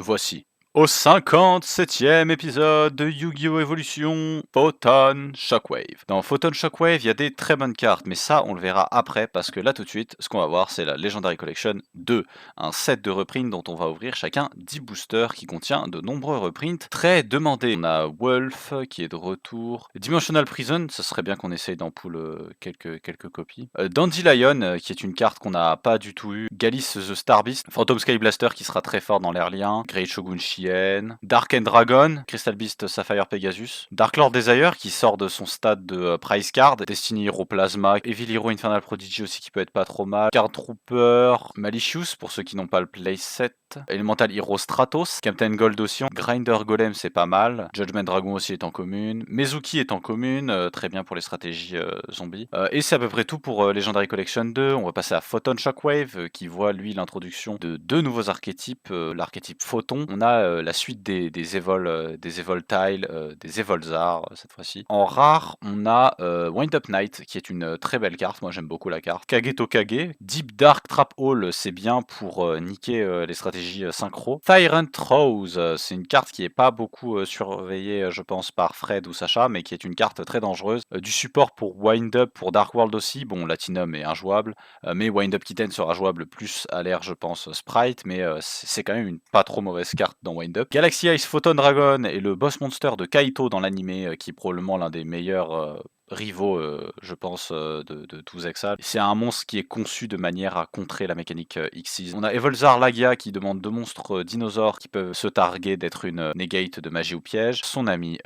voici au 57e épisode de Yu-Gi-Oh! Evolution Photon Shockwave. Dans Photon Shockwave, il y a des très bonnes cartes, mais ça, on le verra après, parce que là, tout de suite, ce qu'on va voir, c'est la Legendary Collection 2, un set de reprints dont on va ouvrir chacun 10 boosters qui contient de nombreux reprints très demandés. On a Wolf qui est de retour, Dimensional Prison, ça serait bien qu'on essaye d'en pull quelques copies, Dandelion qui est une carte qu'on n'a pas du tout eu, Galice the Star Beast, Phantom Sky Blaster qui sera très fort dans l'air lien, Great Shogun Shien, Dark and Dragon, Crystal Beast Sapphire Pegasus, Dark Lord Desire qui sort de son stade de prize card, Destiny Hero Plasma, Evil Hero Infernal Prodigy aussi qui peut être pas trop mal, Card Trooper, Malicious pour ceux qui n'ont pas le playset, Elemental Hero Stratos, Captain Gold aussi, Grinder Golem c'est pas mal, Judgment Dragon aussi est en commune, Mezuki est en commune, très bien pour les stratégies zombies, et c'est à peu près tout pour Legendary Collection 2, on va passer à Photon Shockwave qui voit lui l'introduction de deux nouveaux archétypes, l'archétype Photon, on a la suite des Evoltiles, des Evolzar cette fois-ci. En rare, on a Wind Up Night qui est une très belle carte, moi j'aime beaucoup la carte. Kageto Kage, Deep Dark Trap Hole, c'est bien pour niquer les stratégies synchro. Tyrant Rose, c'est une carte qui est pas beaucoup surveillée je pense par Fred ou Sacha, mais qui est une carte très dangereuse. Du support pour Wind Up, pour Dark World aussi, bon Latinum est injouable, mais Wind Up Kitten sera jouable plus à l'air je pense Sprite, mais c'est quand même une pas trop mauvaise carte dans Wind Up. Galaxy Ice Photon Dragon est le boss monster de Kaito dans l'animé, qui est probablement l'un des meilleurs rivaux, je pense, de tous Exal. C'est un monstre qui est conçu de manière à contrer la mécanique Xyz. On a Evolzar Lagia qui demande deux monstres dinosaures qui peuvent se targuer d'être une negate de magie ou piège. Son ami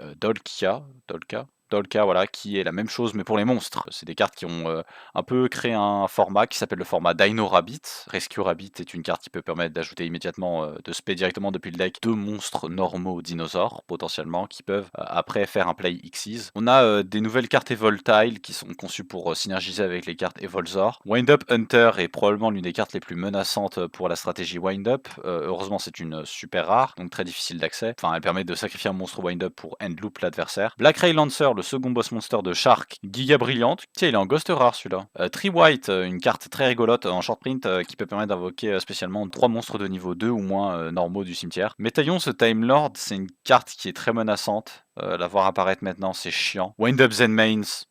Dolka, voilà, qui est la même chose mais pour les monstres. C'est des cartes qui ont un peu créé un format qui s'appelle le format Dino Rabbit. Rescue Rabbit est une carte qui peut permettre d'ajouter immédiatement, de spé directement depuis le deck, deux monstres normaux dinosaures potentiellement qui peuvent après faire un play Xyz. On a des nouvelles cartes Evoltile qui sont conçues pour synergiser avec les cartes Evolzor. Wind Up Hunter est probablement l'une des cartes les plus menaçantes pour la stratégie Wind Up. Heureusement c'est une super rare, donc très difficile d'accès. Enfin elle permet de sacrifier un monstre Wind Up pour end loop l'adversaire. Black Ray Lancer, le second boss monster de Shark, Giga Brillante. Tiens il est en ghost rare celui-là. Tree White, une carte très rigolote en short print qui peut permettre d'invoquer spécialement 3 monstres de niveau 2 ou moins normaux du cimetière. Métaillon, ce Time Lord, c'est une carte qui est très menaçante. La voir apparaître maintenant, c'est chiant. Wind Up Zen Mains,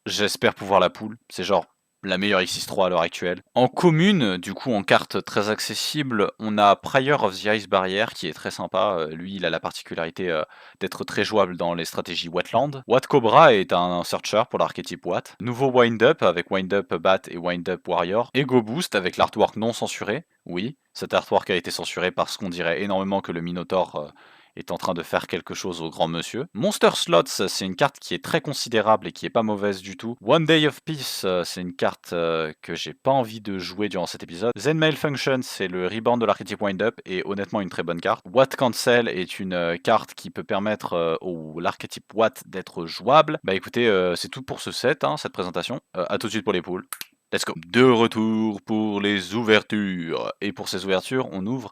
j'espère pouvoir la pull. C'est genre la meilleure X6-3 à l'heure actuelle. En commune, du coup en carte très accessible, on a Prior of the Ice Barrier qui est très sympa. Lui, il a la particularité d'être très jouable dans les stratégies Wetland. Watt Cobra est un searcher pour l'archétype Watt. Nouveau Wind Up avec Wind Up Bat et Wind Up Warrior. Ego Boost avec l'artwork non censuré. Oui, cet artwork a été censuré parce qu'on dirait énormément que le Minotaur est en train de faire quelque chose au grand monsieur. Monster Slots, c'est une carte qui est très considérable et qui est pas mauvaise du tout. One Day of Peace, c'est une carte que j'ai pas envie de jouer durant cet épisode. Zen Malfunction, c'est le reborn de l'archétype Wind Up et honnêtement une très bonne carte. Watt Cancel est une carte qui peut permettre au l'archétype Watt d'être jouable. Bah écoutez, c'est tout pour ce set, cette présentation. À tout de suite pour les poules. Let's go. De retour pour les ouvertures. Et pour ces ouvertures, on ouvre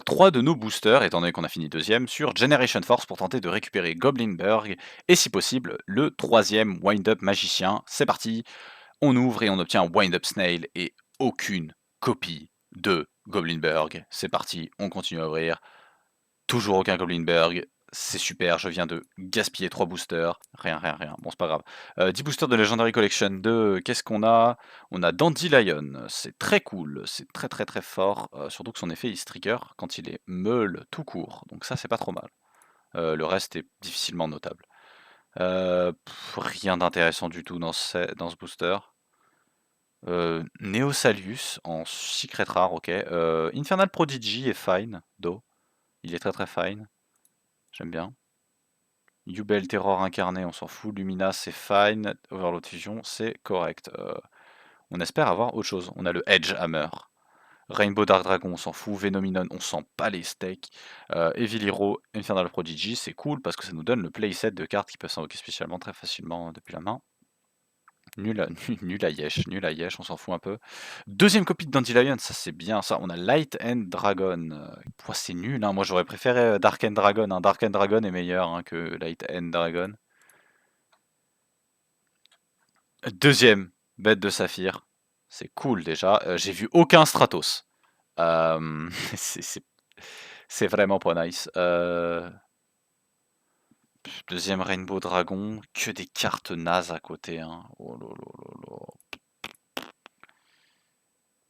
3 de nos boosters, étant donné qu'on a fini deuxième, sur Generation Force pour tenter de récupérer Goblinberg et si possible le troisième Wind Up Magicien. C'est parti, on ouvre et on obtient un Wind Up Snail et aucune copie de Goblinberg. C'est parti, on continue à ouvrir. Toujours aucun Goblinberg. C'est super, je viens de gaspiller 3 boosters. Rien. Bon, c'est pas grave. 10 boosters de Legendary Collection 2. Qu'est-ce qu'on a? On a Dandelion. C'est très cool. C'est très fort. Surtout que son effet il se trigger quand il est meule tout court. Donc ça, c'est pas trop mal. Le reste est difficilement notable. Rien d'intéressant du tout dans ce booster. Neosalius en secret rare, ok. Infernal Prodigy est fine, do. Il est très fine. J'aime bien. Yubel Terror incarné, on s'en fout. Lumina, c'est fine. Overload Fusion, c'est correct. On espère avoir autre chose. On a le Edge Hammer. Rainbow Dark Dragon, on s'en fout. Venominon, on sent pas les steaks. Evil Hero, Infernal Prodigy, c'est cool parce que ça nous donne le playset de cartes qui peuvent s'invoquer spécialement très facilement depuis la main. Nul à Yesh, on s'en fout un peu. Deuxième copie de Dandelion, ça c'est bien ça. On a Light and Dragon. C'est nul, hein. Moi j'aurais préféré Dark and Dragon. Dark and Dragon est meilleur que Light and Dragon. Deuxième bête de Saphir. C'est cool déjà. J'ai vu aucun Stratos. C'est vraiment pas nice. Deuxième Rainbow Dragon, que des cartes nazes à côté, hein. Oh là là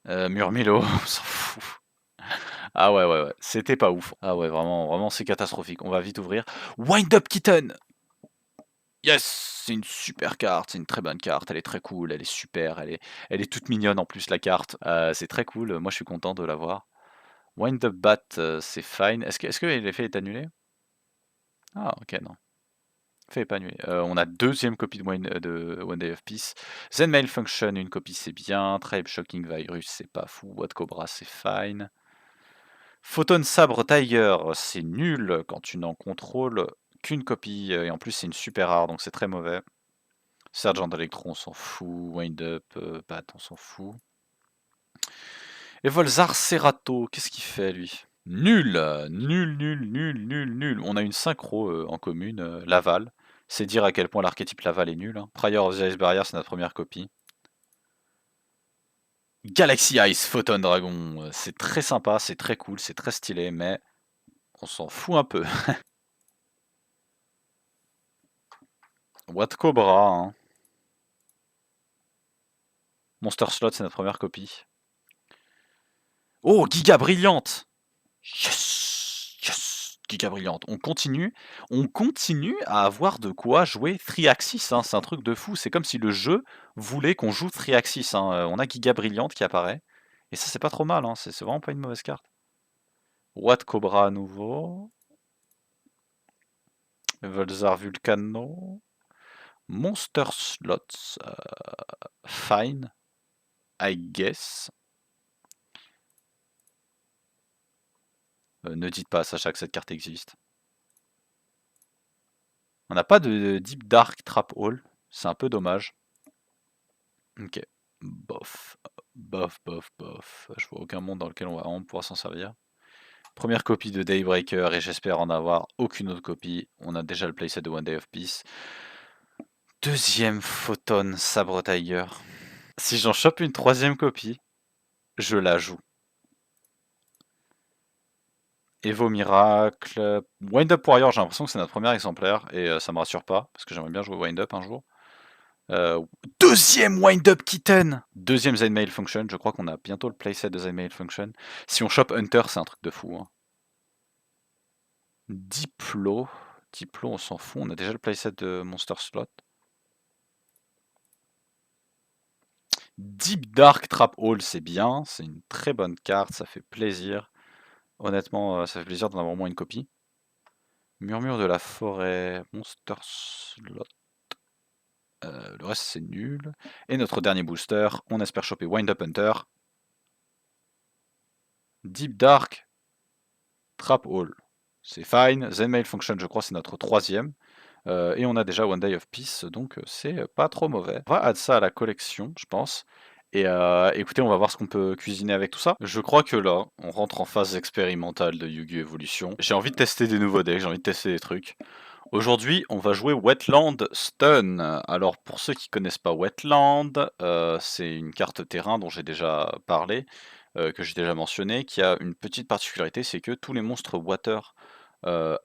là là. Murmillo, on s'en fout. Ah ouais, ouais, ouais, c'était pas ouf. Ah ouais, vraiment, vraiment, c'est catastrophique. On va vite ouvrir. Wind Up Kitten! Yes! C'est une super carte, c'est une très bonne carte, elle est très cool, elle est super, elle est toute mignonne en plus la carte. C'est très cool, moi je suis content de l'avoir. Wind Up Bat, c'est fine. Est-ce que l'effet est annulé? Ah OK, non. L'effet est pas annulé. On a deuxième copie de One Day of Peace. Zen Malfunction, une copie c'est bien. Tribe Shocking Virus, c'est pas fou. Watt Cobra, c'est fine. Photon Sabre Tiger, c'est nul quand tu n'en contrôles qu'une copie, et en plus c'est une super rare, donc c'est très mauvais. Sergent Electro, on s'en fout. Wind Up, Bat, on s'en fout. Et Volzar Cerato, qu'est-ce qu'il fait lui? Nul! Nul, nul, nul, nul, nul. On a une synchro en commune, Laval. C'est dire à quel point l'archétype Laval est nul, hein. Prior of the Ice Barrier, c'est notre première copie. Galaxy Ice Photon Dragon, c'est très sympa, c'est très cool, c'est très stylé, mais on s'en fout un peu. Watt Cobra, hein. Monster Slot, c'est notre première copie. Oh, Giga Brillante! Yes! Yes! Giga Brillante. On continue à avoir de quoi jouer 3 Axis, hein. C'est un truc de fou. C'est comme si le jeu voulait qu'on joue 3 Axis, hein. On a Giga Brillante qui apparaît. Et ça, c'est pas trop mal, hein. C'est vraiment pas une mauvaise carte. Watt Cobra à nouveau. Volzar Vulcano. Monster Slots. Fine. I guess. Ne dites pas à Sacha que cette carte existe. On n'a pas de Deep Dark Trap Hall. C'est un peu dommage. Ok. Bof. Bof, bof, bof. Je vois aucun monde dans lequel on va vraiment pouvoir s'en servir. Première copie de Daybreaker et j'espère en avoir aucune autre copie. On a déjà le playset de One Day of Peace. Deuxième Photon Sabre Tiger. Si j'en chope une troisième copie, je la joue. Evo Miracle. Wind Up Warrior, j'ai l'impression que c'est notre premier exemplaire et ça me rassure pas parce que j'aimerais bien jouer Wind Up un jour. Deuxième Wind Up Kitten! Deuxième Zenmail Function, je crois qu'on a bientôt le playset de Zenmail Function. Si on chope Hunter, c'est un truc de fou, hein. Diplo, on s'en fout, on a déjà le playset de Monster Slot. Deep Dark Trap Hall, c'est bien, c'est une très bonne carte, ça fait plaisir. Honnêtement, ça fait plaisir d'en avoir au moins une copie. Murmure de la forêt, Monster Slot. Le reste c'est nul. Et notre dernier booster, on espère choper Wind Up Hunter. Deep Dark Trap Hall, c'est fine. Zenmail Function, je crois, c'est notre troisième. Et on a déjà One Day of Peace, donc c'est pas trop mauvais. On va add ça à la collection, je pense. Et écoutez, on va voir ce qu'on peut cuisiner avec tout ça. Je crois que là, on rentre en phase expérimentale de Yu-Gi-Oh! Evolution. J'ai envie de tester des nouveaux decks, j'ai envie de tester des trucs. Aujourd'hui, on va jouer Wetland Stun. Alors, pour ceux qui connaissent pas Wetland, c'est une carte terrain dont j'ai déjà parlé, que j'ai déjà mentionné, qui a une petite particularité, c'est que tous les monstres water,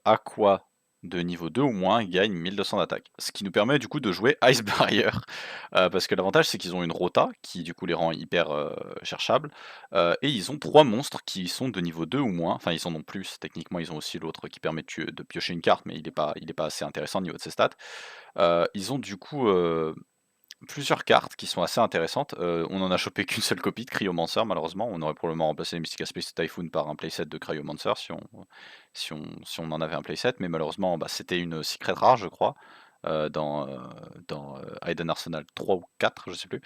aqua de niveau 2 ou moins gagnent 1200 d'attaque. Ce qui nous permet du coup de jouer Ice Barrier, parce que l'avantage c'est qu'ils ont une rota qui du coup les rend hyper cherchables, et ils ont 3 monstres qui sont de niveau 2 ou moins, enfin ils en ont plus, techniquement ils ont aussi l'autre qui permet de piocher une carte, mais il est pas assez intéressant au niveau de ses stats. Ils ont du coup plusieurs cartes qui sont assez intéressantes. On en a chopé qu'une seule copie de Cryomancer malheureusement, on aurait probablement remplacé les Mystica Space Typhoon par un playset de Cryomancer si on en avait un playset, mais malheureusement, bah, c'était une secret rare je crois, dans Hidden Arsenal 3 ou 4, je sais plus.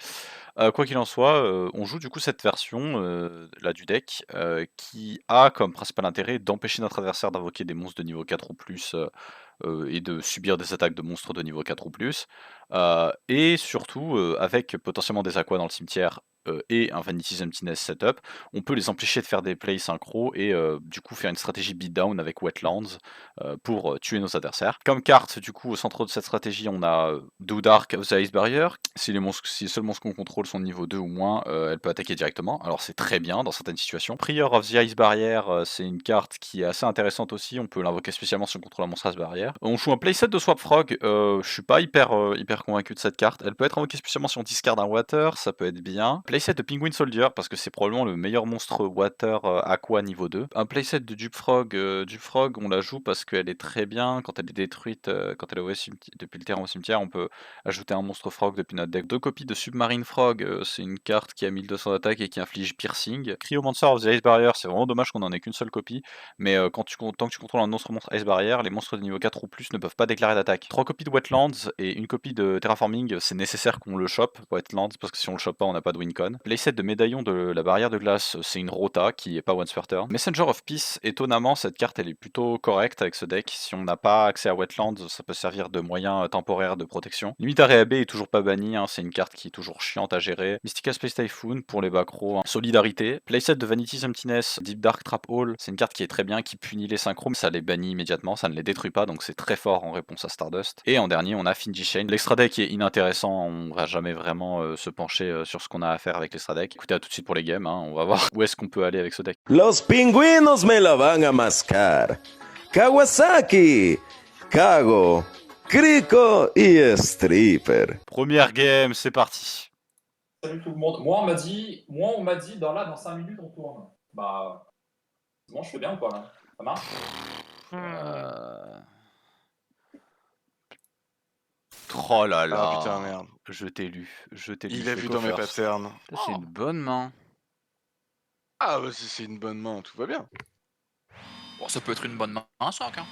Quoi qu'il en soit, on joue du coup cette version, là du deck, qui a comme principal intérêt d'empêcher notre adversaire d'invoquer des monstres de niveau 4 ou plus, et de subir des attaques de monstres de niveau 4 ou plus. Et surtout, avec potentiellement des aquas dans le cimetière et un Vanity's Emptiness setup, on peut les empêcher de faire des plays synchro et du coup faire une stratégie beatdown avec Wetlands pour tuer nos adversaires. Comme carte, du coup, au centre de cette stratégie, on a Do Dark of the Ice Barrier. Si les seuls monstres qu'on contrôle sont niveau 2 ou moins, elle peut attaquer directement. Alors c'est très bien dans certaines situations. Prior of the Ice Barrier, c'est une carte qui est assez intéressante aussi. On peut l'invoquer spécialement si on contrôle un monstre Ice Barrier. On joue un playset de Swap Frog. Je suis pas hyper convaincu de cette carte. Elle peut être invoquée spécialement si on discard un Water, ça peut être bien. Playset de Penguin Soldier parce que c'est probablement le meilleur monstre Water Aqua niveau 2. Un playset de Dupe Frog, on la joue parce qu'elle est très bien. Quand elle est détruite, quand elle est depuis le terrain au cimetière, on peut ajouter un monstre Frog depuis notre deck. 2 copies de Submarine Frog, c'est une carte qui a 1200 d'attaque et qui inflige piercing. Cryomancer of the Ice Barrier, c'est vraiment dommage qu'on en ait qu'une seule copie, mais tant que tu contrôles un autre monstre Ice Barrier, les monstres de niveau 4 ou plus ne peuvent pas déclarer d'attaque. 3 copies de Wetlands et une copie de Terraforming, c'est nécessaire qu'on le chope, Wetlands, parce que si on le chope pas, on n'a pas de wincon. Playset de Médaillon de la barrière de glace, c'est une rota qui est pas once per turn. Messenger of Peace, étonnamment, cette carte elle est plutôt correcte avec ce deck. Si on n'a pas accès à Wetlands, ça peut servir de moyen temporaire de protection. Limite Areabe est toujours pas banni, hein, c'est une carte qui est toujours chiante à gérer. Mystical Space Typhoon pour les backrows, hein. Solidarité. Playset de Vanity's Emptiness, Deep Dark Trap Hole, c'est une carte qui est très bien, qui punit les synchros, mais ça les bannit immédiatement, ça ne les détruit pas, donc c'est très fort en réponse à Stardust. Et en dernier, on a Finji Chain. L'extra deck est inintéressant, on va jamais vraiment se pencher sur ce qu'on a à faire avec l'extra deck. Écoutez, à tout de suite pour les games, hein, on va voir où est-ce qu'on peut aller avec ce deck. Los pingüinos me la van a mascar. Kawasaki, Kago, Kriko et Stripper. Première game, c'est parti. Salut tout le monde. Moi, on m'a dit dans 5 minutes, on tourne. Bah, c'est bon, je fais bien ou pas là? Ça marche? Oh là là. Ah putain, merde. Je t'ai lu. Il a vu dans mes patterns. C'est une bonne main. Ah bah si c'est une bonne main, tout va bien. Bon, ça peut être une bonne main, un sac, hein.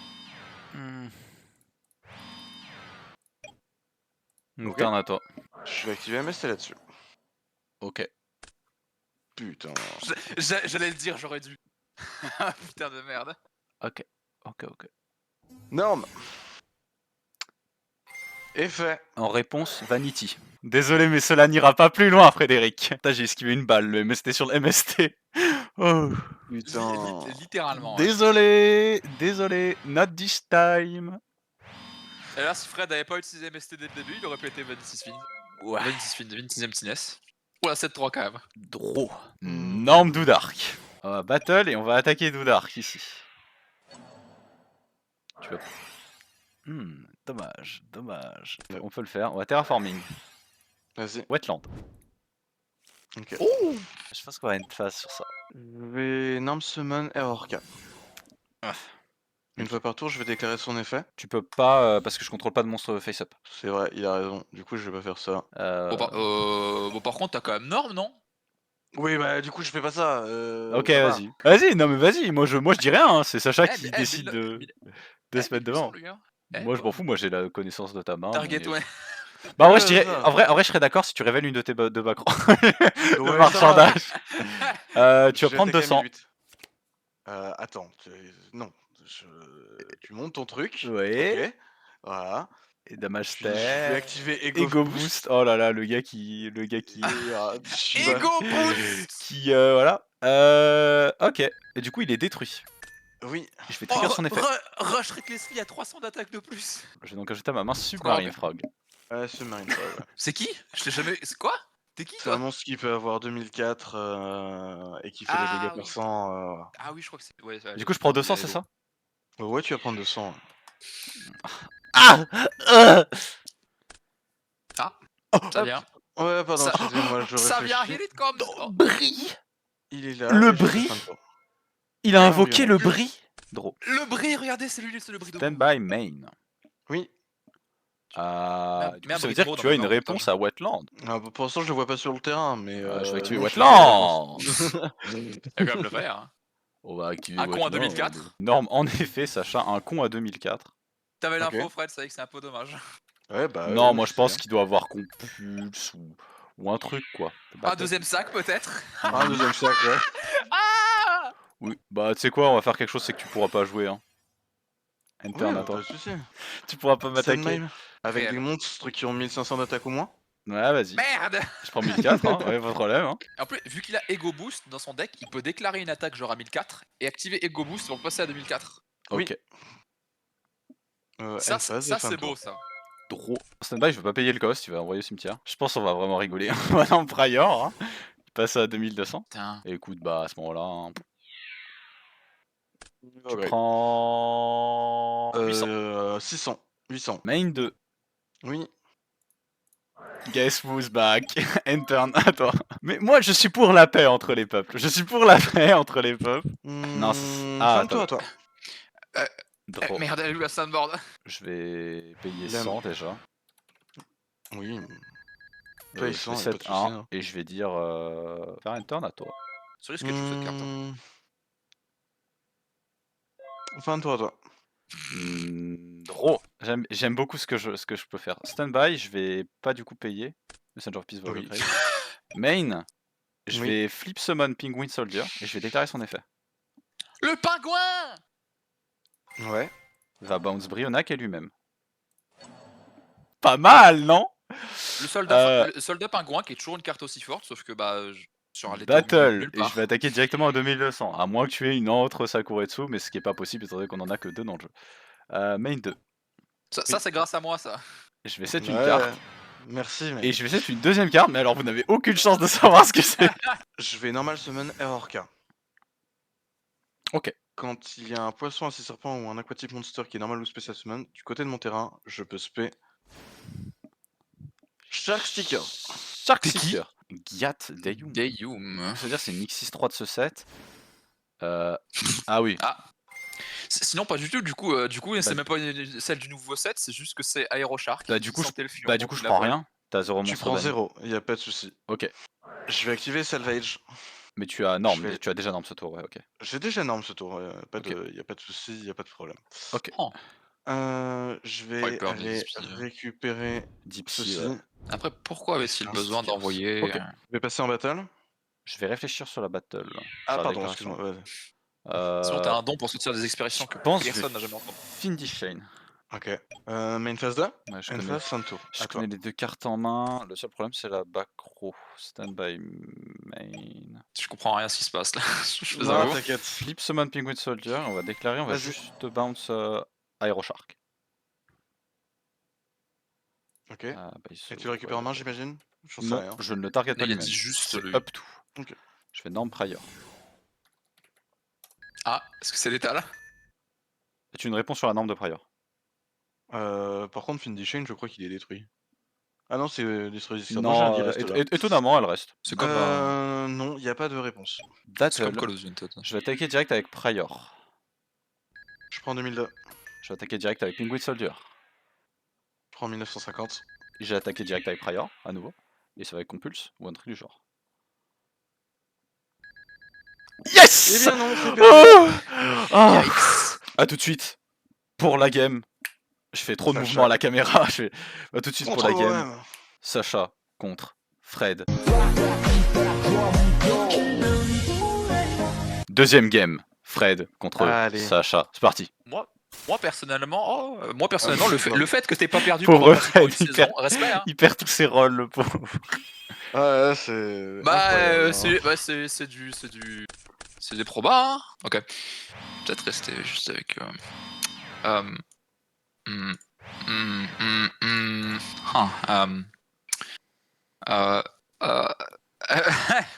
Donc Ok. turn à toi. Je vais activer MST là-dessus. Ok. Putain. J'allais le dire, j'aurais dû. Putain de merde. Ok. Norme. Effet. En réponse, Vanity. Désolé, mais cela n'ira pas plus loin, Frédéric. Putain, j'ai esquivé une balle, le MST sur le MST. Oh. Putain. Littéralement. Ouais. Désolé, not this time. Et là, si Fred avait pas utilisé MST dès le début, il aurait pu être Vanity's Fiend. Ouais. Vanity's Emptiness. Ou la 7-3 quand même. Draw. Norme Doudark. On va battle et on va attaquer Doudark ici. Tu vas... dommage. On peut le faire. On va terraforming. Vas-y. Wetland. Ok. Oh, Je pense qu'on va une phase sur ça. Je vais Norm Summon Errorca. Ah. Une fois par tour, je vais déclarer son effet. Tu peux pas parce que je contrôle pas de monstre face-up. C'est vrai, il a raison. Du coup, je vais pas faire ça. Bon, par contre, t'as quand même Norme, non? Oui, bah du coup, je fais pas ça. Ok, ça va. vas-y. Vas-y, non mais vas-y. Moi je dis rien. Hein. C'est Sacha qui décide de se mettre devant. Lui, hein. Moi je m'en fous. Moi j'ai la connaissance de ta main. Target, mais... ouais. Bah en vrai, Ouais, en vrai, je serais d'accord si tu révèles une de tes de backrow. Le Ouais, marchandage. Tu vas Je vais prendre attaquer à 200. 1008. Attends, non. Tu montes ton truc. Ouais. Ok. Voilà. Et damage Puis je vais terre. activer Ego Boost. Oh là là, le gars qui. Ego Boost. Qui. Voilà. Ok. Et du coup, il est détruit. Oui. Je vais trigger son effet. Rush Recklessly a 300 d'attaque de plus. Je vais donc ajouter à ma main Submarine Frog. Submarine Frog, ouais. C'est qui? Je l'ai jamais. C'est quoi? T'es qui C'est toi? un monstre qui peut avoir 2004 et qui fait des dégâts oui. %. Ah oui, je crois que c'est. Ouais, Du coup, je prends 200, c'est ça? Ouais, tu vas prendre 200. Ah Ça vient. Ouais, pardon, Ça- excusez-moi, je Ça vient, réfléchis. here it comes. Oh. Bris. Il est là. Le et je fais bris. fin de tour. Il a Ah, invoqué oui, le bris. Draw. Le bris, regardez, c'est le bris de Stand by main. Oui. Du coup, ça veut bris dire de que dans tu as le une nord, réponse à Wetland. Pour l'instant, je le vois pas sur le terrain, mais. Je vais activer non, Wetland. Il va quand même le faire. Hein. On va activer Un con à Wetland. 2004. Norme, en effet, Sacha, un con à 2004. T'avais Ok. l'info, Fred, c'est vrai que c'est un peu dommage. Ouais, bah. Non, ouais, moi mais je pense c'est qu'il doit avoir compulse ou un truc quoi. Un deuxième sac, peut-être. bien. Un deuxième sac, ouais. Ah Oui, bah tu sais quoi, on va faire quelque chose, c'est que tu pourras pas jouer. Hein. Enter Oui, à pas toi. de soucis. Tu pourras pas m'attaquer. Avec Réel. des monstres qui ont 1500 d'attaque ou moins. Ouais, vas-y. Merde. Je prends 1004, hein. Ouais, pas de problème. Hein. En plus, vu qu'il a Ego Boost dans son deck, il peut déclarer une attaque genre à 1004 et activer Ego Boost pour passer à 2004. Oui. Ok. Ça, End phase et ça fin de c'est beau tour. ça. Draw. Standby, je veux pas payer le cost, tu vas envoyer au cimetière. Je pense qu'on va vraiment rigoler. Voilà, en Prior, hein. Il passe à 2200. Putain. Et écoute, bah à ce moment-là, hein, tu Ok. prends 800. 600. 800. Main 2. Oui. Guess who's back? End turn, à toi. Mais moi, je suis pour la paix entre les peuples. Je suis pour la paix entre les peuples. Non, Fin de tour attends. à toi. Draw. Merde, elle a eu la sandboard. Je vais payer Il aime. 100 déjà. Oui. Et Paye je 100, vais y a pas de 7 souci, 1 hein. et je vais dire faire un turn à toi. Sur risque que tu joues cette carte. Hein. Fin de tour à toi. Draw. J'aime beaucoup ce que je peux faire. Standby, je vais pas du coup payer. Messenger of Peace va Oui. recréer. Main, je Oui. vais flip summon Penguin Soldier et je vais déclarer son effet. Le pingouin. Ouais. Va bounce Brionac et lui-même. Pas mal, non? Le soldat pingouin qui est toujours une carte aussi forte, sauf que bah sur l'été Battle, nulle et part. je vais attaquer directement à 2200, à moins que tu aies une autre Sakuretsu, mais ce qui est pas possible étant donné qu'on en a que 2 dans le jeu. Main 2, Ça c'est grâce à moi ça. je vais set une Ouais. carte, Merci, mais. et je vais set une deuxième carte, mais alors vous n'avez aucune chance de savoir ce que c'est. Je vais normal summon Error-K. Ok. Quand il y a un poisson, un sea serpent ou un aquatic monster qui est normal ou spécial summon, du côté de mon terrain, je peux spé Shark Sticker. Shark T'es qui Seeker. Gyat Dayum. Dayum. C'est-à-dire c'est une X6-3 de ce set. Ah oui. Ah. Sinon pas du tout, du coup c'est même pas celle du nouveau set, c'est juste que c'est Aeroshark. Bah du coup, je prends rien. T'as 0 Tu monstre prends banni. 0, y a pas de souci. Ok. Je vais activer Salvage. Mais tu as norme, Je vais- tu as déjà norme ce tour, ouais, ok. J'ai déjà norme ce tour, Ok. y a pas de souci, y a pas de problème. Ok. Oh. Je vais Viper, aller Deep Sea. récupérer Deep ceci. Sea, ouais. Après pourquoi avait-il Un besoin stickers. d'envoyer Ok. Je vais passer en battle. Je vais réfléchir sur la battle. Ah sur la pardon, déclaration. excuse-moi. Ouais. Sinon t'as un don pour sortir des expressions Je que pense personne n'a jamais entendu. Findy Shane. Ok. Main phase 2. Ouais, je End connais, phase, fin de tour. je À toi. connais les deux cartes en main. Le seul problème, c'est la back row. Standby main. Je comprends rien à ce qui se passe là. Je vous Non, avoue. t'inquiète. Flip Summon Penguin Soldier. On va déclarer, on va Vas-y. juste bounce Aeroshark. Ok. Bah, Et tu le récupères en main, j'imagine? J'en sais Non, rien. je ne le target pas Il a lui-même. dit juste C'est lui. up to. Ok. Je fais norme prior. Ah, est-ce que c'est l'étal? C'est une réponse sur la norme de prior. Par contre, Findy Shane, je crois qu'il est détruit. Ah non, c'est Destruction. Moi, j'ai un Non, dit reste là. étonnamment, elle reste. C'est comme Non, il n'y a pas de réponse. c'est comme Battle. Call of Duty. Je vais attaquer direct avec prior. Je prends 2002. Je vais attaquer direct avec Penguin Soldier. Je prends 1950. J'ai attaqué direct avec prior, à nouveau. Et ça va avec Compulse, ou un truc du genre. Yes! Eh bien non, c'est perdu. Oh ah Yikes. à tout de suite. Pour la game. Je fais trop de Sacha. mouvements à la caméra. Je fais... À tout de suite pour Contre la game. moi-même. Sacha contre Fred. Deuxième game. Fred contre Allez. Sacha. C'est parti. Moi personnellement, le fait que t'aies pas perdu Pauvre pendant pratiquement Fred, une il saison, respect hein. Il perd tous ses rôles, le pauvre. Ah ouais, c'est. Bah incroyable, hein. c'est des probas hein. Ok. Peut-être rester juste avec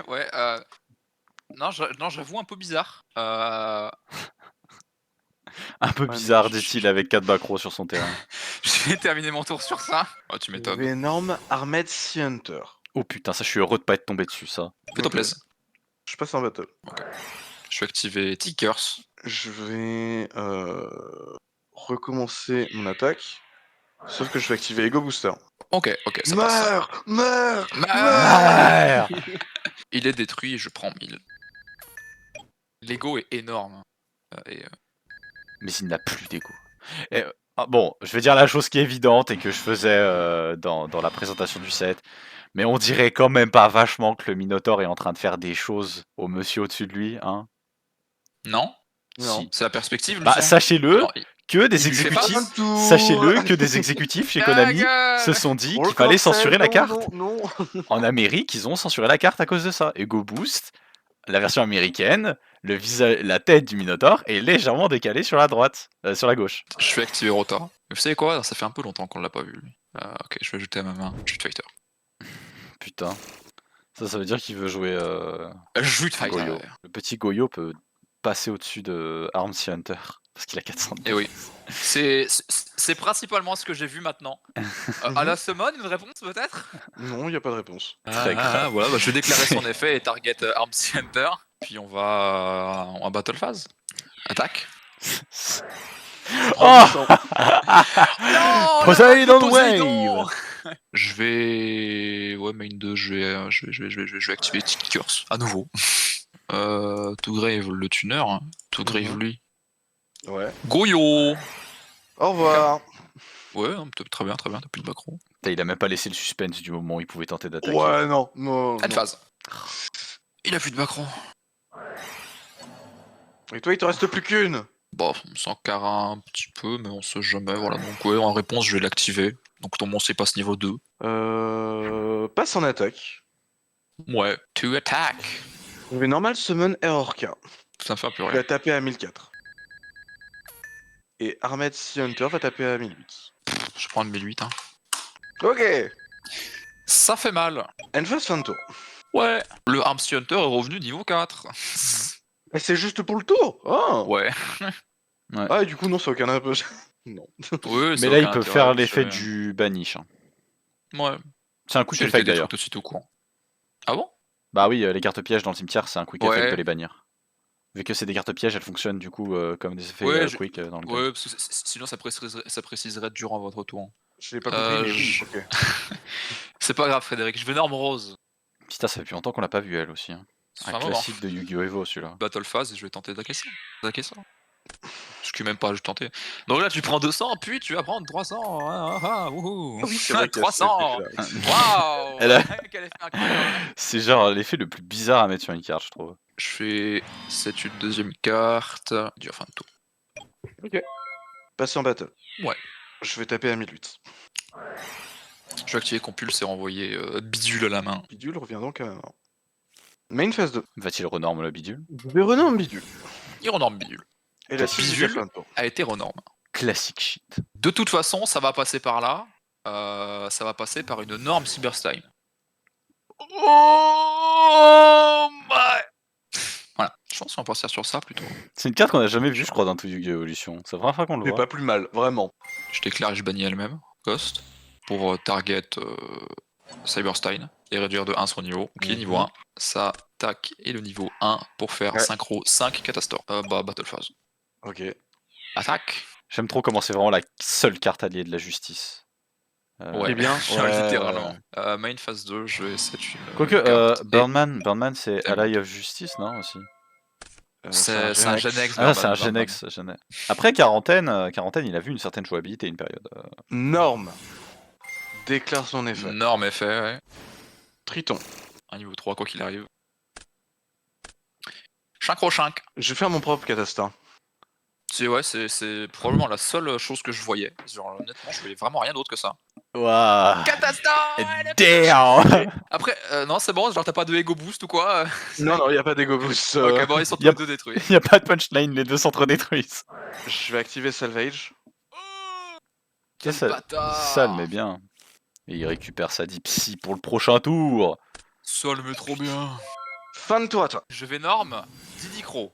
ouais non j'avoue un peu bizarre. Un peu Ouais, bizarre, mais dit-il, avec 4 backrows sur son terrain. Je vais terminer mon tour sur ça. Oh tu Je m'étonnes. vais énorme Armed Sea Hunter. Oh putain, ça, je suis heureux de pas être tombé dessus, ça. Fais-toi Ok. plaisir. Je passe en battle. Je vais activer Tickers. Je vais recommencer mon attaque. Sauf que je vais activer Ego Booster. Ok, ça passe. Meurs! Meurs! Ah Il est détruit et je prends 1000. L'ego est énorme. Mais il n'a plus d'ego. Bon, je vais dire la chose qui est évidente et que je faisais dans la présentation du set. Mais on dirait quand même pas vachement que le Minotaur est en train de faire des choses au monsieur au-dessus de lui, hein. Non, Non. Si. c'est la perspective. Bah, Lucien. sachez-le, Non, que des Il lui fait pas exécutifs, tout. sachez-le, que des exécutifs chez Konami se sont dit qu'il fallait censurer la carte. Non. En Amérique, ils ont censuré la carte à cause de ça. Et Go Boost, la version américaine, la tête du Minotaur est légèrement décalée sur la droite, sur la gauche. Je vais activer Rota. Vous savez quoi? Ça fait un peu longtemps qu'on l'a pas vu. Lui. Ok, je vais ajouter à ma main Street Fighter. Putain. Ça veut dire qu'il veut jouer Street Fighter. Goyo. Le petit Goyo peut passer au-dessus de Arms Hunter. Parce qu'il a 400. Et oui. C'est principalement ce que j'ai vu maintenant. À la summon, une réponse peut-être? Non, y a pas de réponse. Très grave. Voilà, bah, je vais déclarer son effet et target Arms Hunter. Puis on va battle phase. Attaque. Oh Non, Poseidon Poseidon Wave. Je vais... Ouais, main 2, je vais activer Tiki Curse, à nouveau. To Grave, le tuner. Hein. To Grave, lui. Ouais. Goyo Au revoir. Ouais, hein, très bien, t'as plus de macro. Putain, il a même pas laissé le suspense du moment où il pouvait tenter d'attaquer. Ouais, non. End phase. Il a plus de macro. Et toi, il te reste plus qu'une. Bon, on s'en carre un petit peu, mais on sait jamais, voilà. Donc ouais, en réponse, je vais l'activer. Donc ton monstre, il passe niveau 2. Passe en attaque. Ouais. To attack. Je vais normal summon Errorka. Ça me fait un peu Il rien. va taper à 1004. Et Armed Sea Hunter va taper à 1008. Je prends une 1008, hein. Ok. Ça fait mal. Enfast fin de tour. Ouais. Le Arms Hunter est revenu niveau 4. Et c'est juste pour le tour. Oh. Ouais. Ah, et du coup, non, ça n'a aucun peu. Non. Ouais, Mais là, il peut faire l'effet du banish. Hein. Ouais. C'est un quick J'ai effect des d'ailleurs. trucs aussi tout courant. Ah bon? Bah oui, les cartes pièges dans le cimetière, c'est un quick Ouais. effect de les bannir. Vu que c'est des cartes pièges, elles fonctionnent du coup comme des effets Ouais, quick dans le Ouais, parce que sinon ça préciserait durant votre tour. Je l'ai pas compris, mais oui, ok. C'est pas grave, Frédéric, je vais norme rose. Putain, ça fait plus longtemps qu'on l'a pas vu elle aussi. Hein. C'est Un un moment. classique de Yu-Gi-Oh! Evo celui-là. Battle phase et je vais tenter d'attaquer ça. Je suis même pas, je tenter. Donc là, tu prends 200, puis tu vas prendre 300. Wouhou. Oui, c'est vrai qu'il y a 300. cet effet-là. Waouh. Elle a- Quel effet incroyable. C'est genre l'effet le plus bizarre à mettre sur une carte, je trouve. Je fais c'est une deuxième carte. Dur fin de tour. Passer en battle. Ouais. Je vais taper à 1008. Je vais activer Compulse et renvoyer Bidule à la main. Bidule revient donc à ma main. Main phase 2. Va-t-il renorme le bidule? Je vais renommer Bidule. Il renorme Bidule. Et la Bidule. suite jusqu'à fin de tour. A été renorme. Classique shit. De toute façon, ça va passer par là. Ça va passer par une norme Cyberstein. Oh my. Voilà, je pense qu'on va partir sur ça plutôt. C'est une carte qu'on a jamais vue, je crois, dans tout Yu-Gi-Oh! Evolution. C'est la première fois qu'on le Mais voit. pas plus mal, vraiment. Je déclare et je bannis elle-même, Ghost, pour target Cyberstein et réduire de 1 son niveau. Ok, niveau 1. Ça tac et le niveau 1 pour faire Ouais. synchro 5 Catastor. Battle phase. Ok. Attaque. J'aime trop comment c'est vraiment la seule carte alliée de la justice. Ouais, Eh bien, littéralement. Main phase 2, je vais essayer une. Quoique, carte. Burnman c'est Tellement. Ally of Justice, non aussi? C'est un Genex. Ah, c'est un Burnman. Genex. Après, Quarantaine, il a vu une certaine jouabilité une période. Norme. Déclare son effet. Énorme effet, ouais. Triton. Un niveau 3, quoi qu'il arrive. Synchro 5. Je vais faire mon propre Catastar. C'est probablement la seule chose que je voyais. Genre, honnêtement, je voyais vraiment rien d'autre que ça. Waouh! Catastor. Damn! Après, non, c'est bon, genre t'as pas de ego boost ou quoi? Non, non, il n'y a pas d'ego boost. Ok, bon, ils sont tous y a- les deux détruits. Il n'y a pas de punchline, les deux s'entredétruisent. Je vais activer Salvage. Quel Ça, bâtard! ça le met bien. Et il récupère sa Dipsy pour le prochain tour. Ça le met trop bien. Fin de tour à toi. Je vais norme Didicro,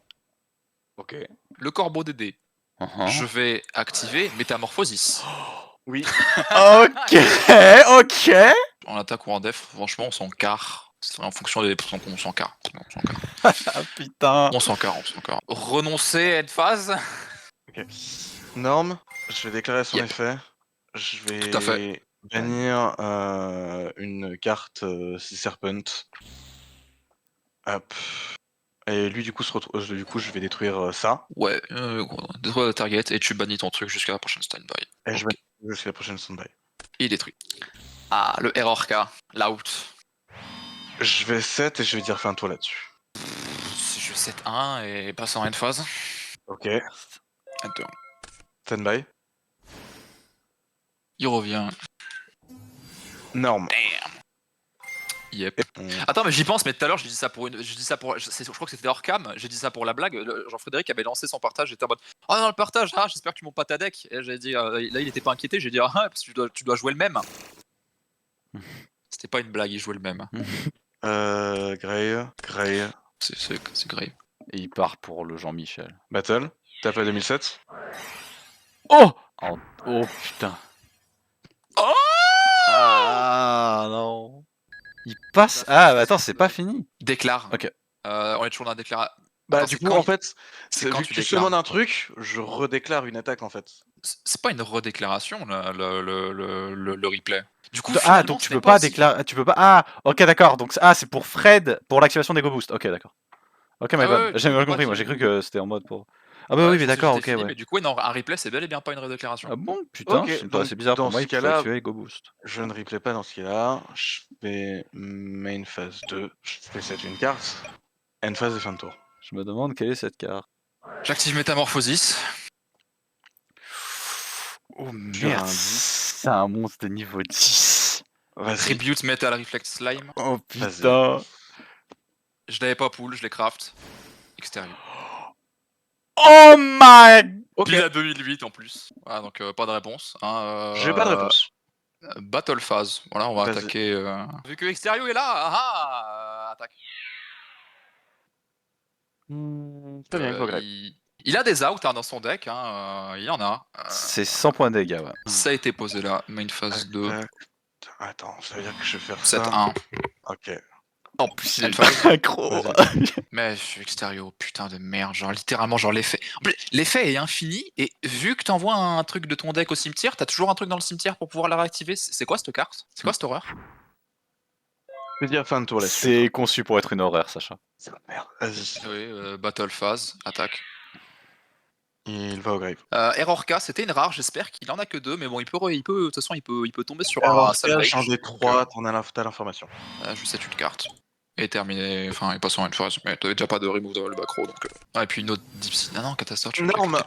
Ok. le corbeau DD. Je vais activer Métamorphosis. Oui. Ok, ok. En attaque ou en def, franchement, on s'en carre. C'est en fonction des. On s'en carre. Ah putain. On s'en carre. Renoncer, end phase. Norme. Je vais déclarer son Yep. effet. Je vais Tout à fait. bannir une carte Serpent. Hop. Et lui, du coup, je vais détruire ça. Ouais, détruire le target et tu bannis ton truc jusqu'à la prochaine standby. Et je Ok. vais jusqu'à la prochaine standby. Il est détruit. Ah, le error K, l'out. Je vais 7 et je vais dire fin de tour là-dessus. Si je 7-1 et passe en end phase. Ok. Enter. Stand-by. Il revient. Norme. Yep. Attends, mais j'y pense, mais tout à l'heure, je dis ça pour je crois que c'était hors cam, j'ai dit ça pour la blague. Jean-Frédéric avait lancé son partage, j'étais en mode oh non, le partage, j'espère que tu montes pas ta deck. Et j'avais dit, là, il était pas inquiété, j'ai dit parce que tu dois jouer le même. C'était pas une blague, il jouait le même. Grey. C'est grave. Et il part pour le Jean-Michel. Battle. Tape à 2007. Oh oh putain. Oh Ah non. Il passe. Ah bah attends, c'est pas fini. Déclare. Ok. On est toujours dans la déclaration. Bah Attends, du c'est coup quand en fait, c'est quand vu tu que tu déclares. summones un truc, je redéclare une attaque en fait. C'est pas une redéclaration le replay. Du coup, Ah finalement, donc ce tu n'est peux pas aussi- déclarer. Tu peux pas. Ah ok d'accord. Donc c'est pour Fred pour l'activation des Go Boost. Ok d'accord. Ok my Ah bad. ouais, tu J'ai peux mal pas compris. Moi dire. j'ai cru que c'était en mode pour. Ah bah Ouais, oui je mais pensais que d'accord. c'était Ok fini, ouais. mais du coup, non, un replay, c'est bel et bien pas une redéclaration. Ah bon putain. Ok, C'est donc bizarre pour dans moi. ce Il peut cas-là, activer Go Boost. je ne replay pas dans ce cas-là. Je fais main phase 2. Je fais cette une carte. End phase et fin de tour. Je me demande quelle est cette carte. J'active Métamorphosis. Oh Sur merde. un 10. C'est un monstre de niveau 10. Vas-y. Tribute Metal Reflex Slime. Oh Vas-y. putain. Je l'avais pas pull, je l'ai craft. Extérieur. Oh my. Ok. Pile à 2008 en plus. Voilà, donc pas de réponse. Hein, J'ai pas de réponse. Battle phase. Voilà, on va Vas-y. attaquer. Vu que Extérieur est là, attaque. Très bien, Gogrel. Il a des outs dans son deck, il en a. C'est 100 points de dégâts ouais. Ça a été posé là, main phase 2, Attends, ça veut dire que je vais faire 7-1. ça. Ok. En plus il End est phase. accro. Mais je suis extérieur, putain de merde, genre littéralement genre l'effet. En plus, l'effet est infini et vu que t'envoies un truc de ton deck au cimetière, t'as toujours un truc dans le cimetière pour pouvoir la réactiver. C'est quoi cette carte? C'est quoi cette horreur? Je vais dire fin de tour là-dessus. C'est conçu pour être une horreur Sacha. Merde. Vas-y. Oui, battle phase, attaque. Il va au grave. Errorka, c'était une rare, j'espère qu'il en a que 2, mais bon, de toute façon, il peut tomber sur Alors, un salvage. j'en ai 3, t'as l'information. Je sais une carte. Et terminé, enfin, il passe en une phase, mais t'avais déjà pas de remove dans le back row, donc. Ah, et puis une autre Deep Sea. Ah non, catastrophe. Norme.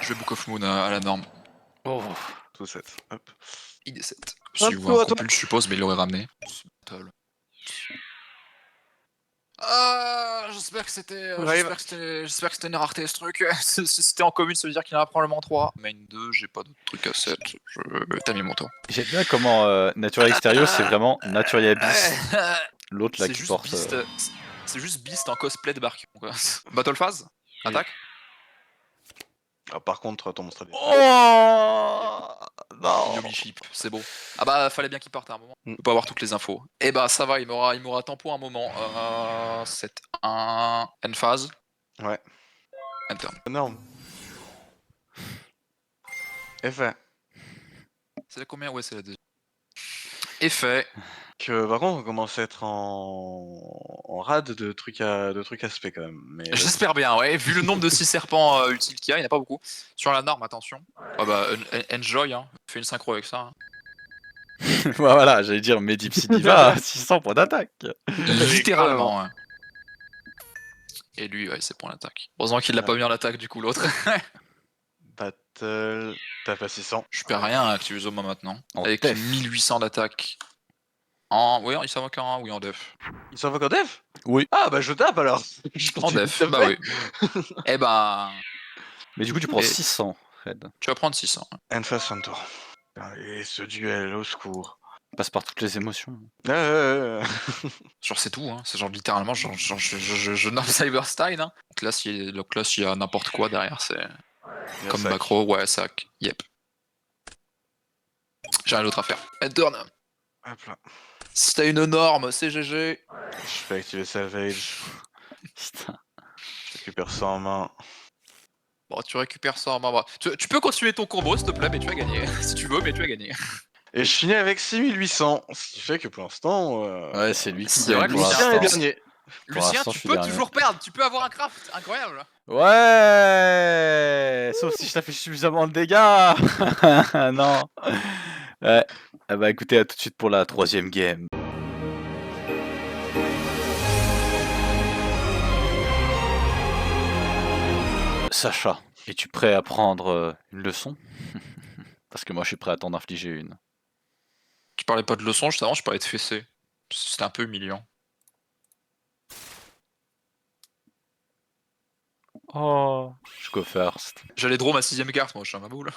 Je vais Book of Moon à la norme. Oh. Tout 7. Hop. ID7. Hop, Si vous un attends. compul, je suppose, mais il l'aurait ramené. Battle. J'espère que c'était. J'espère que c'était une rareté ce truc. Si c'était en commune, ça veut dire qu'il y en a probablement 3. Main 2, j'ai pas d'autres trucs à 7. T'as mis mon tour. J'aime bien comment Naturia Extérieur c'est vraiment Naturia Beast. L'autre là C'est qui juste porte. Beast. C'est juste Beast en cosplay de Barkion, quoi. Battle phase. Oui. Attaque. Ah, par contre, ton monstre. Oh non. Yomi Ship, c'est beau. Ah bah fallait bien qu'il parte à un moment. Mm. Je peux pas avoir toutes les infos. Et bah ça va, il m'aura tempo un moment. 7-1. End phase. Ouais. Enter. Énorme. Effet. C'est la combien? Ouais, c'est la deuxième. Effet. Que par contre, on commence à être en rade de trucs à spé quand même. Mais J'espère bien, ouais. Vu le nombre de 6 serpents utiles qu'il y a, il n'y en a pas beaucoup. Sur la norme, attention. Ah bah, enjoy, hein. Fais une synchro avec ça. Hein. Voilà, j'allais dire Medipsy Diva 600 points d'attaque. Littéralement, ouais. Et lui, ouais, c'est pour l'attaque. Heureusement qu'il l'a pas mis en attaque, du coup, l'autre. Battle. Tape à 600. Je perds rien à Activizoma maintenant. En Avec def. 1800 d'attaque. Oui, il s'invoque en oui, en def. Il s'envoie en def? Oui. Ah bah je tape alors. Je En continue def, de bah taper. oui. Eh ben, Mais du coup tu prends Et- 600 Fred. tu vas prendre 600. End phase fin de tour. Et ce duel, au secours. Passe par toutes les émotions. Genre, c'est tout, hein. C'est genre littéralement, je nomme Cyberstein. Hein. Donc là, s'il y a n'importe quoi derrière, c'est comme macro, ouais, sac. Yep. J'ai rien d'autre à faire. End turn. Hop là. Si t'as une norme, c'est GG. Je fais activer Salvage. Putain. Je récupère ça en main. Bon, tu récupères ça en main. Bah, tu peux continuer ton combo, s'il te plaît, mais tu as gagné. Si tu veux, mais tu as gagné. Et je finis avec 6800. Ce qui fait que pour l'instant. Ouais, c'est lui qui C'est vrai gagne que pour Lucien Lucien est l'instant. dernier. Lucien, l'instant, tu je suis peux dernier. toujours perdre. Tu peux avoir un craft. Incroyable. Ouais. Sauf si je t'ai fait suffisamment de dégâts. Non. Ouais. Ah bah écoutez, à tout de suite pour la 3ème game. Sacha, Es-tu prêt à prendre une leçon? Parce que moi, je suis prêt à t'en infliger une. Tu parlais pas de leçon, juste avant, je parlais de fessée. C'était un peu humiliant. Oh, je go first. J'allais draw ma 6ème carte, moi, je suis un maboule.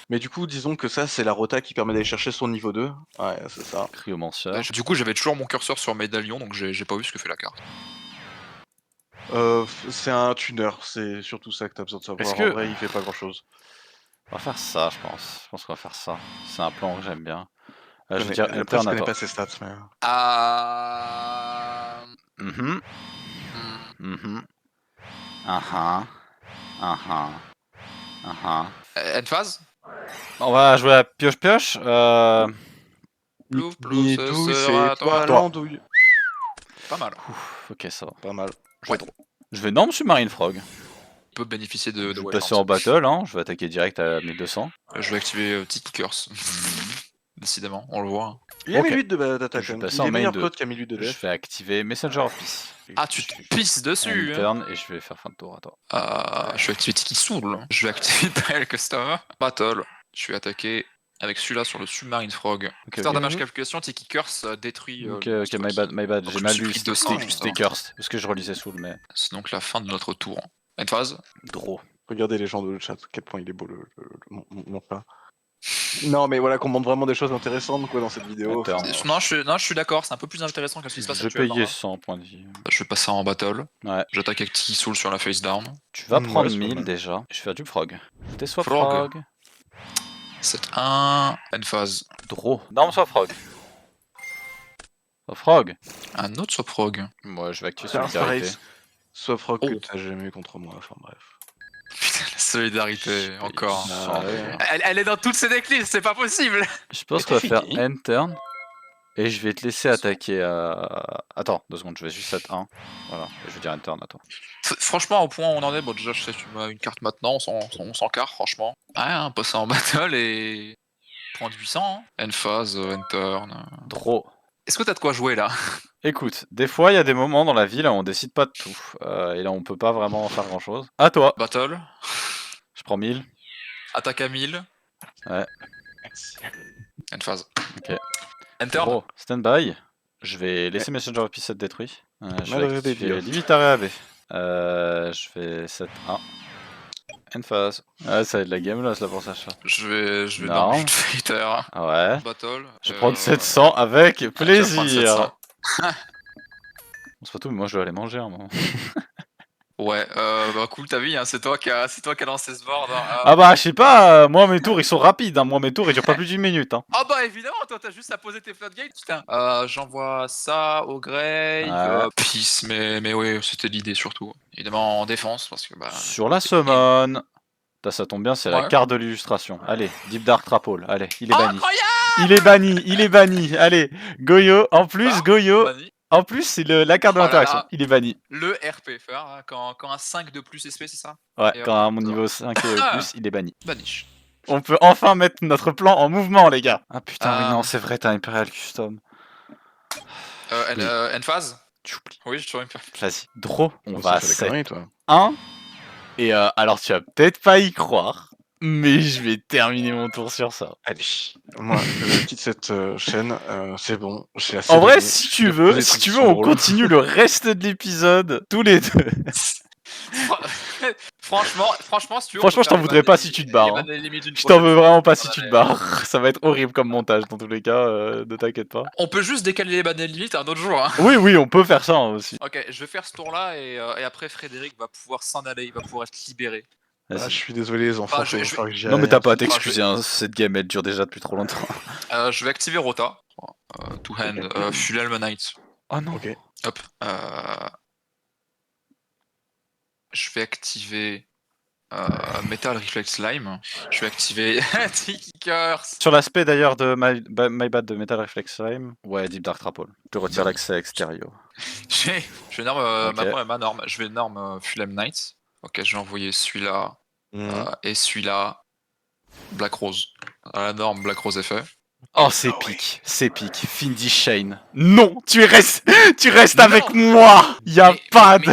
Mais du coup, disons que ça, c'est la rota qui permet d'aller chercher son niveau 2. Ouais, c'est ça. Cryomancien. Bah, du coup, j'avais toujours mon curseur sur médaillon, donc j'ai pas vu ce que fait la carte. C'est un tuner, c'est surtout ça que t'as besoin de savoir. Est-ce que- En vrai, il fait pas grand chose. On va faire ça, je pense. Je pense qu'on va faire ça. C'est un plan que j'aime bien. Je veux Après, dire je connais Alternator. pas ses stats, mais. Ah. Mhm. Mhm. Ah End phase. On va jouer à pioche-pioche. Plouf, plouf, Ni ce douille, sera c'est toi. toi l'andouille. Pas mal. Ouf, ok, ça va. Pas mal. Je vais norme Submarine Frog. On peut bénéficier de Je vais Wild passer Hunt. en battle, hein. Je vais attaquer direct à 1200. Je vais activer Tiki Curse. Décidément, on le voit. Il a Ok. 1008 d'attaque. Je vais Il passer en est main meilleur 2. code qu'à 1008 de Je def. vais activer Messenger of Peace. Ah, tu te pisses dessus, Un hein. turn et je vais faire fin de tour à toi. Je vais activer Tiki Soul. Je vais activer Trail Custom. Battle. Je suis attaqué avec celui-là sur le Submarine Frog. Ok, After ok. damage calculation, Tiki Curse détruit. Ok, le ok, monstre my bad, my bad. Donc, J'ai je mal me suis lu. pris 200, C'était cursed. Parce que je relisais Soul, mais. C'est donc la fin de notre tour. End phase. Draw. Regardez les gens de le chat, à quel point il est beau mon plat. Non, mais voilà, qu'on montre vraiment des choses intéressantes quoi dans cette vidéo. Turn. Non, je suis d'accord, c'est un peu plus intéressant que ce qui se passe Je actuellement. payais Hein. 100 points de vie. Je vais passer en battle. Ouais. J'attaque avec Tiki Soul sur la face down. Tu vas Ouais, prendre c'est pas 1000 mal. déjà. Je vais faire du frog. T'es soit Frog. frog. 7-1. End phase. Draw. Non, soit frog. Soit frog. Un autre soit prog. Moi, je vais activer C'est un solidarité. Pareil, soit Frog que Oh. t'as jamais eu contre moi, enfin bref. Putain, la solidarité, encore. Ah, ouais. Elle est dans toutes ses decklists, c'est pas possible. Je pense Et qu'on va c'est faire fini. end turn. Et je vais te laisser attaquer à. Attends, 2 secondes, je vais juste être 1. Voilà, et je vais dire end turn à toi. Franchement, au point où on en est, bon déjà je sais que tu m'as une carte maintenant, on s'en carre franchement. Ouais, hein, passer en battle et prendre 800. Hein. End phase, end turn. Draw. Est-ce que t'as de quoi jouer là? Écoute, des fois il y a des moments dans la vie là où on décide pas de tout. Et là on peut pas vraiment faire grand chose. À toi. Battle, Je prends 1000. attaque à 1000. Ouais. End phase. Ok. End turn. Draw. Stand by. Je vais laisser Messenger of Peace être détruit. Je Madre vais de activer Dios. Limitare AB. Je vais 7-1. End phase. Ouais, ça va être de la game là, c'est pour ça. Je vais Non. dans le fighter. Ah ouais. Battle. Je vais prendre 700 avec tu vas prendre plaisir. 700. Bon, c'est pas tout, mais moi je dois aller manger un moment. Ouais, bah cool, t'as vu, hein, c'est toi qui a lancé ce board. Hein. Ah bah je sais pas, moi mes tours ils sont rapides, hein. Moi mes tours ils durent pas plus d'une minute. Hein. Ah bah évidemment, toi t'as juste à poser tes floodgates, putain. J'envoie ça au Grey, Ouais. Peace, mais oui, c'était l'idée surtout. Évidemment en défense, parce que bah... Sur la summon. Putain, ça tombe bien, c'est la Ouais. carte de l'illustration. Allez, Deep Dark Trapole, allez, il est banni. Incroyable. Il est banni, il est banni. Allez, Goyo, en plus, Ah, Goyo, Banni. en plus c'est la carte de Oh là l'interaction. là. Il est banni. Le RP, faire, hein, quand un 5 de plus SP, c'est ça? Ouais, Et quand hop, à mon niveau 5 et Ah. plus, il est banni. Banish. On peut enfin mettre notre plan en mouvement, les gars. Ah putain, oui, Ah. non, c'est vrai, t'as Imperial Custom. Oui. End phase? J'oublie. Oui, je suis Imperial. Vas-y, draw, on Bon, va à ça fait des 7. conneries, toi. 1. Et alors, tu vas peut-être pas y croire, mais je vais terminer mon tour sur ça. Allez, moi, je quitte cette chaîne, c'est bon, j'ai assez En vrai, donné. si tu Des veux, trucs si qui tu veux, sont on drôles. continue le reste de l'épisode, tous les deux. Franchement, si tu veux, Franchement, je t'en voudrais pas si tu te barres, hein. Je t'en veux vraiment pas si tu te barres. Ça va être horrible comme montage dans tous les cas, ne t'inquiète pas. On peut juste décaler les bannets limites à un autre jour. Hein. Oui, oui, on peut faire ça hein, aussi. Ok, je vais faire ce tour-là et après Frédéric va pouvoir s'en aller, il va pouvoir être libéré. Ah, Vas-y. je suis désolé, les enfants, Ah, je- il va je- falloir que j'y Non, mais aille. t'as pas à je- t'excuser, hein, cette game elle dure déjà depuis trop longtemps. Je vais activer Rota. Two hand, Full Helm Knight. Oh non. Ok. Hop. Je vais activer Metal Reflex Slime. Je vais activer Tiki Curse. Sur l'aspect d'ailleurs de My Bad de Metal Reflex Slime, ouais, Deep Dark Trapole. Je retire l'accès extérieur. Je vais norme Ok. ma norme. Je vais norme Full Helm Knight. Ok, je vais envoyer celui-là et celui-là. Black Rose. À la norme, Black Rose est fait. Oh, c'est pique, c'est pique. Findy Shane. Non, tu restes Non. avec moi. Y a Mais- pas mais- de.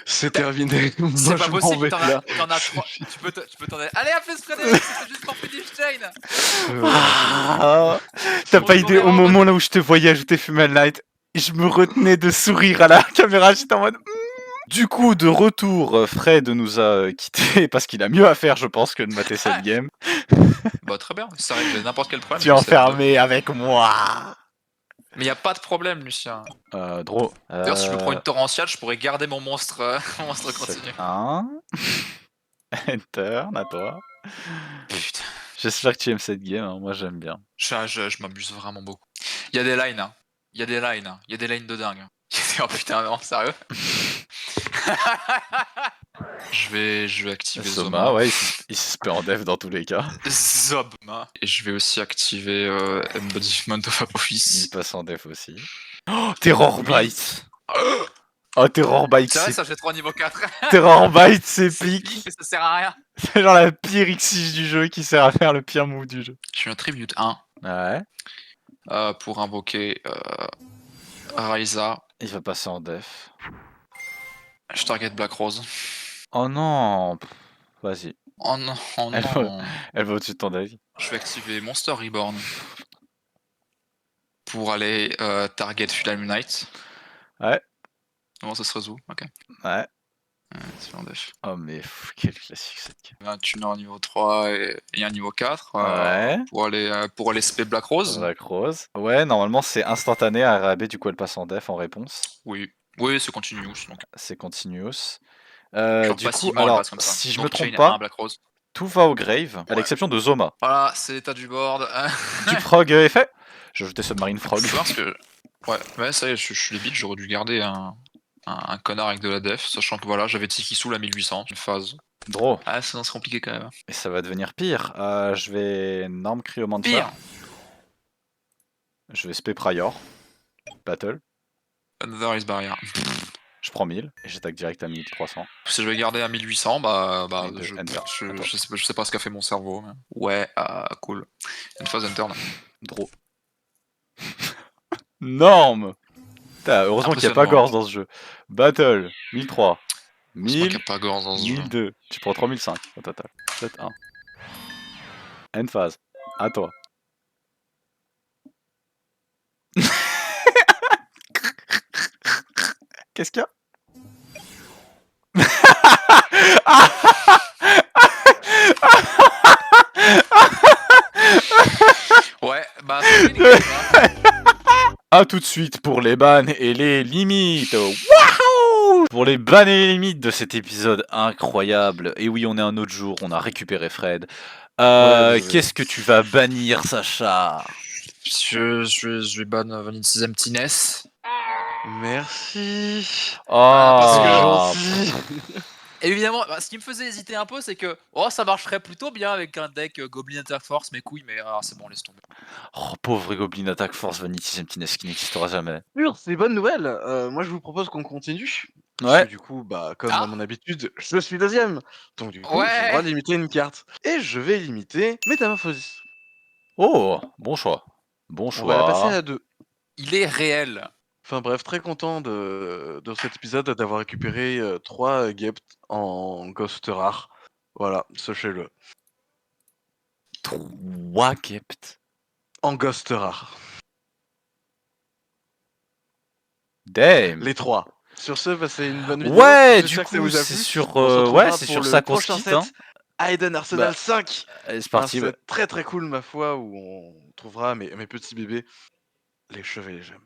C'est terminé. C'est Moi, pas je m'en possible, vais là. t'en as 3. Tu peux t'en aller. Allez, à plus Frédéric, c'est juste pour Finish Chain. Ah, t'as pas On se idée, au reverra en moment mode- là où je te voyais ajouter Female Night, je me retenais de sourire à la caméra, j'étais en mode... Du coup, de retour, Fred nous a quittés parce qu'il a mieux à faire, je pense, que de mater cette game. Bah très bien, ça règle n'importe quel problème. Tu es Lucien. enfermé avec moi. Mais y a pas de problème, Lucien. Draw. D'ailleurs, si je me prends une torrentiale, je pourrais garder mon monstre, mon monstre C'est continu. 1. Enter, à toi. Putain, J'espère que tu aimes cette game, hein, moi j'aime bien. je m'amuse vraiment beaucoup. Il y a des lines, hein. Il y a des lines, hein. Il y a des lines de dingue. Oh putain, non, sérieux. je vais activer Soma, Zoma. ouais, il se peut en dev dans tous les cas. Zoma. Et je vais aussi activer Embodiment of Il Apophis. passe en dev aussi. Oh, Terror Bite. Oh, Terror Bite, C'est vrai, c'est... ça, j'ai 3 niveau 4. Terror Bite, c'est C'est pique. pique, mais ça sert à rien. C'est genre la pire X6 du jeu qui sert à faire le pire move du jeu. Je suis un tribute 1 Ouais. pour invoquer Raiza. Il va passer en def. Je target Black Rose. Oh non. Vas-y. Oh non, oh Elle non. Elle va au-dessus de ton deck. Je vais activer Monster Reborn pour aller target Flame Knight. Ouais. Comment ça se résout? Ok. Ouais. C'est en def. Oh mais quel classique cette game. Un tuner niveau 3 et un niveau 4 Ouais. pour aller spé Black Rose. Black Rose. Ouais, normalement c'est instantané à RAB, du coup elle passe en def en réponse. Oui. Oui, c'est continuous. Donc. C'est continuous. Genre Du coup, passivement, elle alors, passe comme ça. si je Donc, me trompe chain pas, 1 Black Rose. tout va au grave, à Ouais. l'exception de Zoma. Voilà, c'est l'état du board. Du frog effet. J'ai ajouté Submarine Frog. C'est parce que. Ouais, ça y est, je suis débile, j'aurais dû garder un connard avec de la def, sachant que voilà, j'avais Tikisul à 1800, une phase. Draw. Ah, ça c'est compliqué quand même. Et ça va devenir pire. Je vais Norm Cryomancer. Pire. Je vais Spé Prior. Battle. Another is barrier. Je prends 1000 et j'attaque direct à 1300. Si je vais garder à 1800, bah Et de enter. je sais pas ce qu'a fait mon cerveau. Mais... Ouais, cool. Une phase enter. Draw. Norm. Putain, heureusement qu'il n'y a pas Impressionnant. Gorse dans ce jeu. Battle. 1003. C'est pas qu'il 1000. y a pas Gorse dans ce jeu. 1002. Tu prends 3005 au total. 7-1. End phase. À toi. Qu'est-ce qu'il y a? Ouais, bah c'est fini, les gars. A tout de suite pour les bans et les limites. Wouhou! Pour les bans et les limites de cet épisode incroyable. Et oui, on est un autre jour, on a récupéré Fred. Ouais, Qu'est-ce que tu vas bannir, Sacha? Je vais ban Vanity Emptiness. Merci. Oh, Gentil. Et évidemment, bah, ce qui me faisait hésiter un peu, c'est que ça marcherait plutôt bien avec un deck Goblin Attack Force, mes couilles, mais c'est bon, laisse tomber. Oh, pauvre Goblin Attack Force Vanity Emptiness qui n'existera jamais. Sûr, c'est bonne nouvelle. Moi, je vous propose qu'on continue. Parce Ouais. que du coup, bah, comme à mon habitude, je suis deuxième. Donc du coup, Ouais. j'ai le droit de limiter une carte. Et je vais limiter Métamorphosis. Oh, bon choix. Bon On va la passer choix. à 2. Il est réel. Enfin bref, très content de cet épisode d'avoir récupéré 3 Gept en Ghost rare. Voilà, sachez-le. 3 Gept. En Ghost rare. Damn. Les 3. Sur ce, passez une bonne vidéo. Ouais, du J'espère que ça coup, vous a c'est plu. sur, On se retrouvera ouais, c'est pour sur le ça qu'on se prochain quitte, set, hein. Aiden Arsenal Bah, 5. Allez, c'est parti. Un Ouais. set très très cool, ma foi, où on trouvera mes petits bébés, les chevaliers gemmes.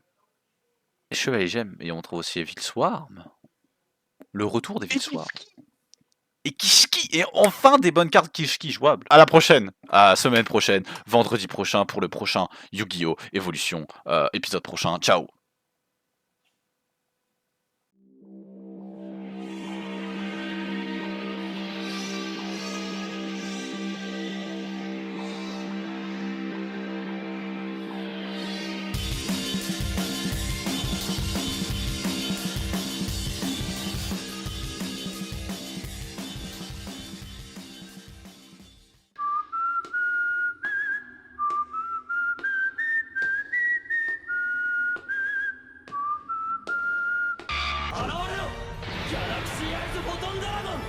Les chevaliers gemmes. Et on trouve aussi Evil Swarm. Le retour des Evil Swarm. Et Kishki. Et enfin des bonnes cartes Kishki jouables. À la prochaine. À semaine prochaine. Vendredi prochain pour le prochain Yu-Gi-Oh! Evolution. Épisode prochain. Ciao. ギャラクシーアイズフォトンドラゴン